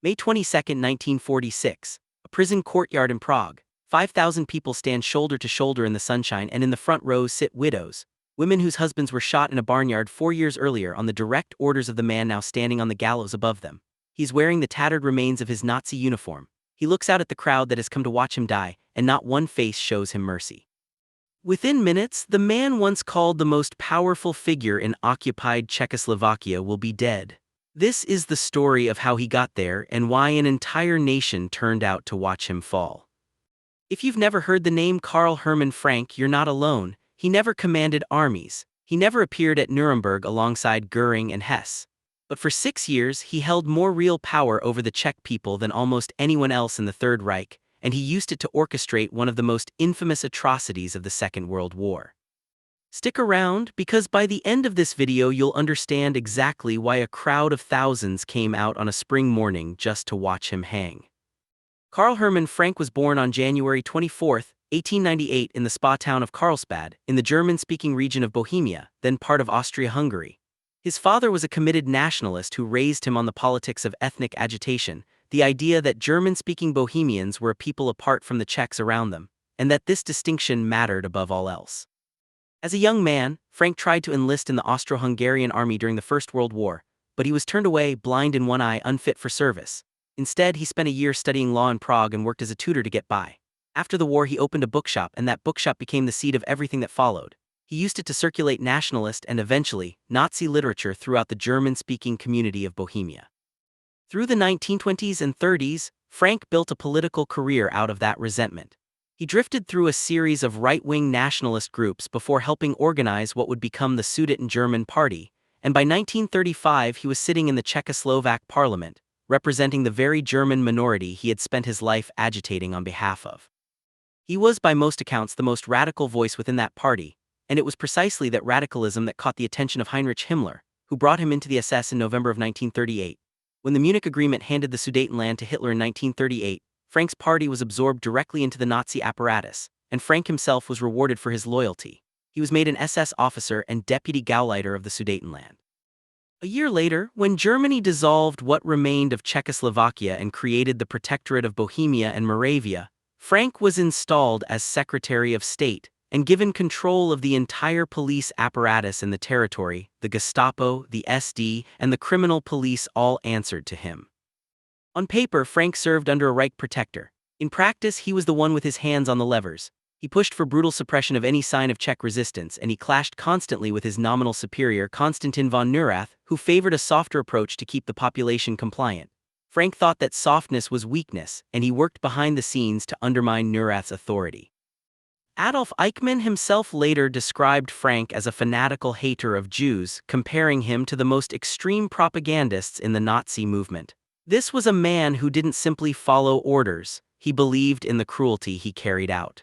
May 22, 1946. A prison courtyard in Prague. 5,000 people stand shoulder to shoulder in the sunshine, and in the front rows sit widows, women whose husbands were shot in a barnyard 4 years earlier on the direct orders of the man now standing on the gallows above them. He's wearing the tattered remains of his Nazi uniform. He looks out at the crowd that has come to watch him die, and not one face shows him mercy. Within minutes, the man once called the most powerful figure in occupied Czechoslovakia will be dead. This is the story of how he got there and why an entire nation turned out to watch him fall. If you've never heard the name Karl Hermann Frank, you're not alone. He never commanded armies. He never appeared at Nuremberg alongside Goering and Hess. But for 6 years, he held more real power over the Czech people than almost anyone else in the Third Reich, and he used it to orchestrate one of the most infamous atrocities of the Second World War. Stick around, because by the end of this video you'll understand exactly why a crowd of thousands came out on a spring morning just to watch him hang. Karl Hermann Frank was born on January 24, 1898 in the spa town of Karlsbad, in the German-speaking region of Bohemia, then part of Austria-Hungary. His father was a committed nationalist who raised him on the politics of ethnic agitation, the idea that German-speaking Bohemians were a people apart from the Czechs around them, and that this distinction mattered above all else. As a young man, Frank tried to enlist in the Austro-Hungarian army during the First World War, but he was turned away, blind in one eye, unfit for service. Instead, he spent a year studying law in Prague and worked as a tutor to get by. After the war, he opened a bookshop, and that bookshop became the seed of everything that followed. He used it to circulate nationalist and eventually Nazi literature throughout the German-speaking community of Bohemia. Through the 1920s and 30s, Frank built a political career out of that resentment. He drifted through a series of right-wing nationalist groups before helping organize what would become the Sudeten-German Party, and by 1935 he was sitting in the Czechoslovak parliament, representing the very German minority he had spent his life agitating on behalf of. He was by most accounts the most radical voice within that party, and it was precisely that radicalism that caught the attention of Heinrich Himmler, who brought him into the SS in November of 1938. When the Munich Agreement handed the Sudetenland to Hitler in 1938, Frank's party was absorbed directly into the Nazi apparatus, and Frank himself was rewarded for his loyalty. He was made an SS officer and deputy Gauleiter of the Sudetenland. A year later, when Germany dissolved what remained of Czechoslovakia and created the Protectorate of Bohemia and Moravia, Frank was installed as Secretary of State and given control of the entire police apparatus in the territory. The Gestapo, the SD, and the criminal police all answered to him. On paper, Frank served under a Reich protector. In practice, he was the one with his hands on the levers. He pushed for brutal suppression of any sign of Czech resistance, and he clashed constantly with his nominal superior, Konstantin von Neurath, who favored a softer approach to keep the population compliant. Frank thought that softness was weakness, and he worked behind the scenes to undermine Neurath's authority. Adolf Eichmann himself later described Frank as a fanatical hater of Jews, comparing him to the most extreme propagandists in the Nazi movement. This was a man who didn't simply follow orders, he believed in the cruelty he carried out.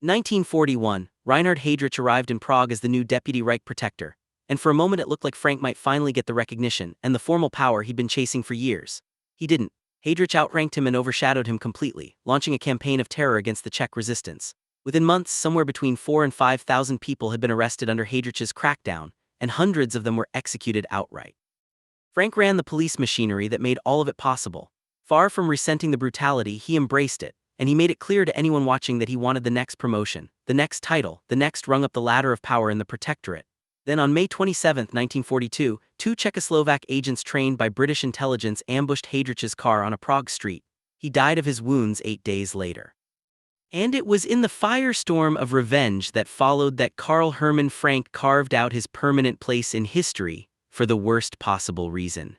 1941, Reinhard Heydrich arrived in Prague as the new deputy Reich protector, and for a moment it looked like Frank might finally get the recognition and the formal power he'd been chasing for years. He didn't. Heydrich outranked him and overshadowed him completely, launching a campaign of terror against the Czech resistance. Within months, somewhere between 4,000 and 5,000 people had been arrested under Heydrich's crackdown, and hundreds of them were executed outright. Frank ran the police machinery that made all of it possible. Far from resenting the brutality, he embraced it, and he made it clear to anyone watching that he wanted the next promotion, the next title, the next rung up the ladder of power in the Protectorate. Then on May 27, 1942, 2 Czechoslovak agents trained by British intelligence ambushed Heydrich's car on a Prague street. He died of his wounds 8 days later. And it was in the firestorm of revenge that followed that Karl Hermann Frank carved out his permanent place in history, for the worst possible reason.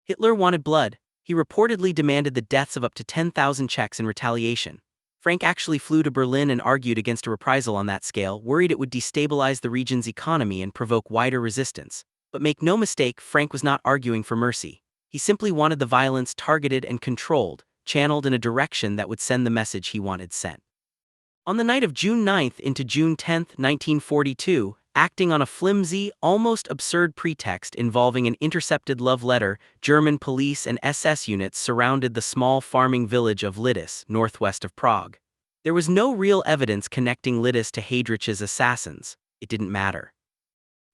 Hitler wanted blood. He reportedly demanded the deaths of up to 10,000 Czechs in retaliation. Frank actually flew to Berlin and argued against a reprisal on that scale, worried it would destabilize the region's economy and provoke wider resistance. But make no mistake, Frank was not arguing for mercy. He simply wanted the violence targeted and controlled, channeled in a direction that would send the message he wanted sent. On the night of June 9 into June 10, 1942, acting on a flimsy, almost absurd pretext involving an intercepted love letter, German police and SS units surrounded the small farming village of Lidice, northwest of Prague. There was no real evidence connecting Lidice to Heydrich's assassins. It didn't matter.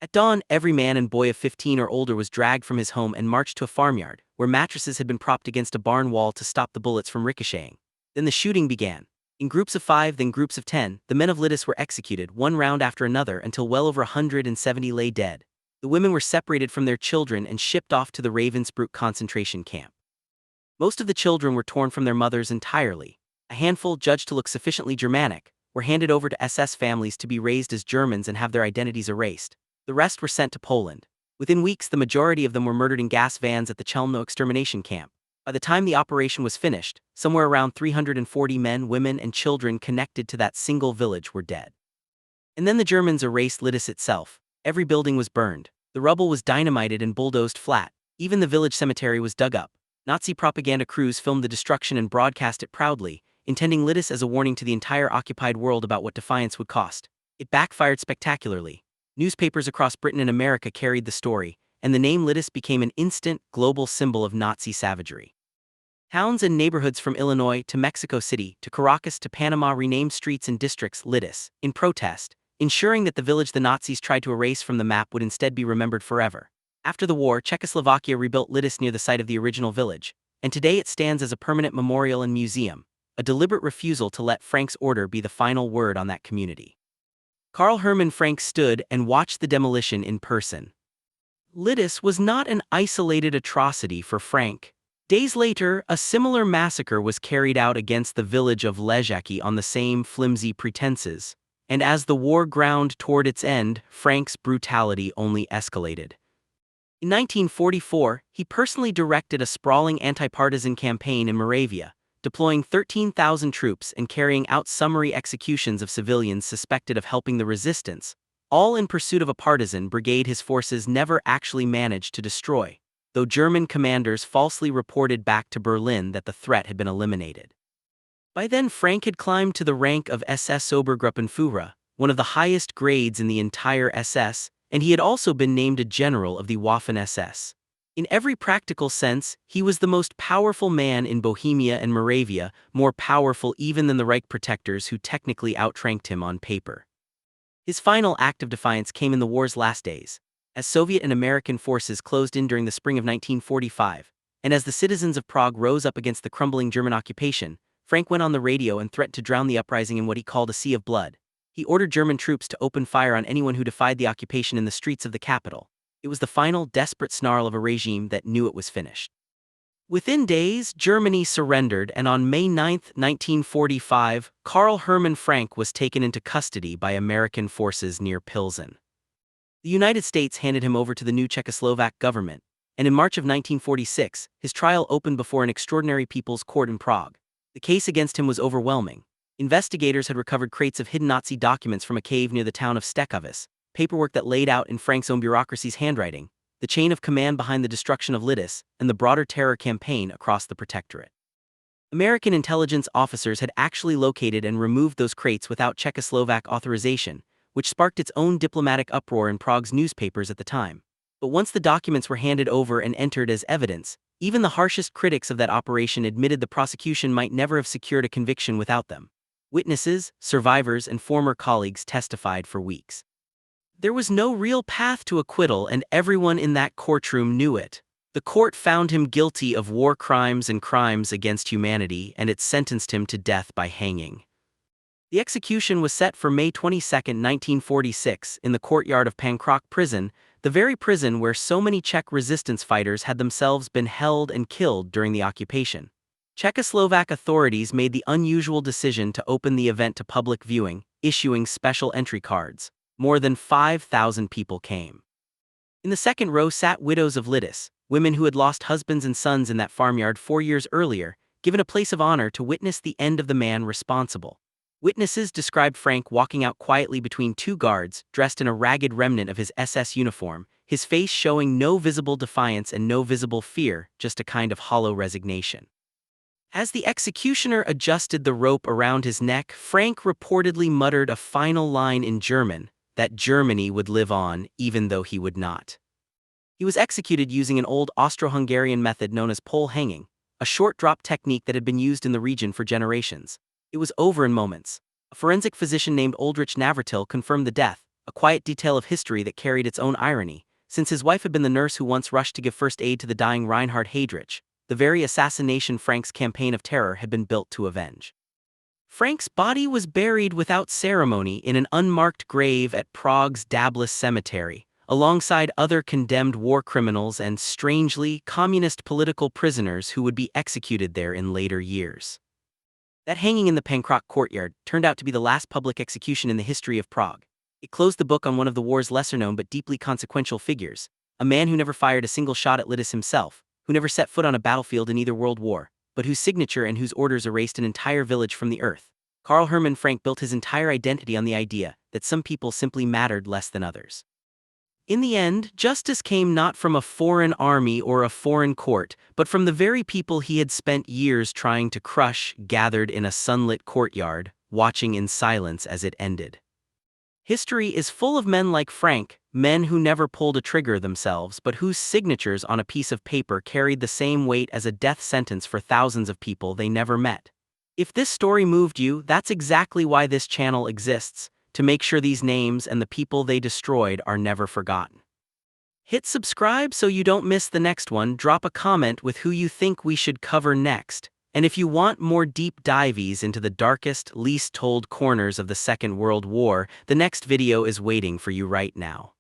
At dawn, every man and boy of 15 or older was dragged from his home and marched to a farmyard, where mattresses had been propped against a barn wall to stop the bullets from ricocheting. Then the shooting began. In groups of 5, then groups of 10, the men of Lidice were executed, one round after another, until well over 170 lay dead. The women were separated from their children and shipped off to the Ravensbrück concentration camp. Most of the children were torn from their mothers entirely. A handful, judged to look sufficiently Germanic, were handed over to SS families to be raised as Germans and have their identities erased. The rest were sent to Poland. Within weeks, the majority of them were murdered in gas vans at the Chelmno extermination camp. By the time the operation was finished, somewhere around 340 men, women, and children connected to that single village were dead. And then the Germans erased Lidice itself. Every building was burned. The rubble was dynamited and bulldozed flat. Even the village cemetery was dug up. Nazi propaganda crews filmed the destruction and broadcast it proudly, intending Lidice as a warning to the entire occupied world about what defiance would cost. It backfired spectacularly. Newspapers across Britain and America carried the story, and the name Lidice became an instant, global symbol of Nazi savagery. Towns and neighborhoods from Illinois to Mexico City to Caracas to Panama renamed streets and districts Lidice, in protest, ensuring that the village the Nazis tried to erase from the map would instead be remembered forever. After the war, Czechoslovakia rebuilt Lidice near the site of the original village, and today it stands as a permanent memorial and museum, a deliberate refusal to let Frank's order be the final word on that community. Karl Hermann Frank stood and watched the demolition in person. Lidice was not an isolated atrocity for Frank. Days later, a similar massacre was carried out against the village of Ležáky on the same flimsy pretenses, and as the war ground toward its end, Frank's brutality only escalated. In 1944, he personally directed a sprawling anti-partisan campaign in Moravia, deploying 13,000 troops and carrying out summary executions of civilians suspected of helping the resistance, all in pursuit of a partisan brigade his forces never actually managed to destroy, though German commanders falsely reported back to Berlin that the threat had been eliminated. By then, Frank had climbed to the rank of SS Obergruppenführer, one of the highest grades in the entire SS, and he had also been named a general of the Waffen-SS. In every practical sense, he was the most powerful man in Bohemia and Moravia, more powerful even than the Reich protectors who technically outranked him on paper. His final act of defiance came in the war's last days, as Soviet and American forces closed in during the spring of 1945, and as the citizens of Prague rose up against the crumbling German occupation, Frank went on the radio and threatened to drown the uprising in what he called a sea of blood. He ordered German troops to open fire on anyone who defied the occupation in the streets of the capital. It was the final, desperate snarl of a regime that knew it was finished. Within days, Germany surrendered, and on May 9, 1945, Karl Hermann Frank was taken into custody by American forces near Pilsen. The United States handed him over to the new Czechoslovak government, and in March of 1946, his trial opened before an extraordinary people's court in Prague. The case against him was overwhelming. Investigators had recovered crates of hidden Nazi documents from a cave near the town of Stekovice, paperwork that laid out in Frank's own bureaucracy's handwriting the chain of command behind the destruction of Lidice and the broader terror campaign across the Protectorate. American intelligence officers had actually located and removed those crates without Czechoslovak authorization, which sparked its own diplomatic uproar in Prague's newspapers at the time. But once the documents were handed over and entered as evidence, even the harshest critics of that operation admitted the prosecution might never have secured a conviction without them. Witnesses, survivors, and former colleagues testified for weeks. There was no real path to acquittal, and everyone in that courtroom knew it. The court found him guilty of war crimes and crimes against humanity, and it sentenced him to death by hanging. The execution was set for May 22, 1946, in the courtyard of Pankráč prison, the very prison where so many Czech resistance fighters had themselves been held and killed during the occupation. Czechoslovak authorities made the unusual decision to open the event to public viewing, issuing special entry cards. More than 5,000 people came. In the second row sat widows of Lidice, women who had lost husbands and sons in that farmyard 4 years earlier, given a place of honor to witness the end of the man responsible. Witnesses described Frank walking out quietly between two guards, dressed in a ragged remnant of his SS uniform, his face showing no visible defiance and no visible fear, just a kind of hollow resignation. As the executioner adjusted the rope around his neck, Frank reportedly muttered a final line in German, that Germany would live on, even though he would not. He was executed using an old Austro-Hungarian method known as pole hanging, a short drop technique that had been used in the region for generations. It was over in moments. A forensic physician named Oldrich Navratil confirmed the death, a quiet detail of history that carried its own irony, since his wife had been the nurse who once rushed to give first aid to the dying Reinhard Heydrich, the very assassination Frank's campaign of terror had been built to avenge. Frank's body was buried without ceremony in an unmarked grave at Prague's Dablus Cemetery, alongside other condemned war criminals and, strangely, communist political prisoners who would be executed there in later years. That hanging in the Pankrak courtyard turned out to be the last public execution in the history of Prague. It closed the book on one of the war's lesser-known but deeply consequential figures, a man who never fired a single shot at Lidice himself, who never set foot on a battlefield in either world war, but whose signature and whose orders erased an entire village from the earth. Karl Hermann Frank built his entire identity on the idea that some people simply mattered less than others. In the end, justice came not from a foreign army or a foreign court, but from the very people he had spent years trying to crush, gathered in a sunlit courtyard, watching in silence as it ended. History is full of men like Frank, men who never pulled a trigger themselves but whose signatures on a piece of paper carried the same weight as a death sentence for thousands of people they never met. If this story moved you, that's exactly why this channel exists, to make sure these names and the people they destroyed are never forgotten. Hit subscribe so you don't miss the next one, drop a comment with who you think we should cover next, and if you want more deep dives into the darkest, least told corners of the Second World War, the next video is waiting for you right now.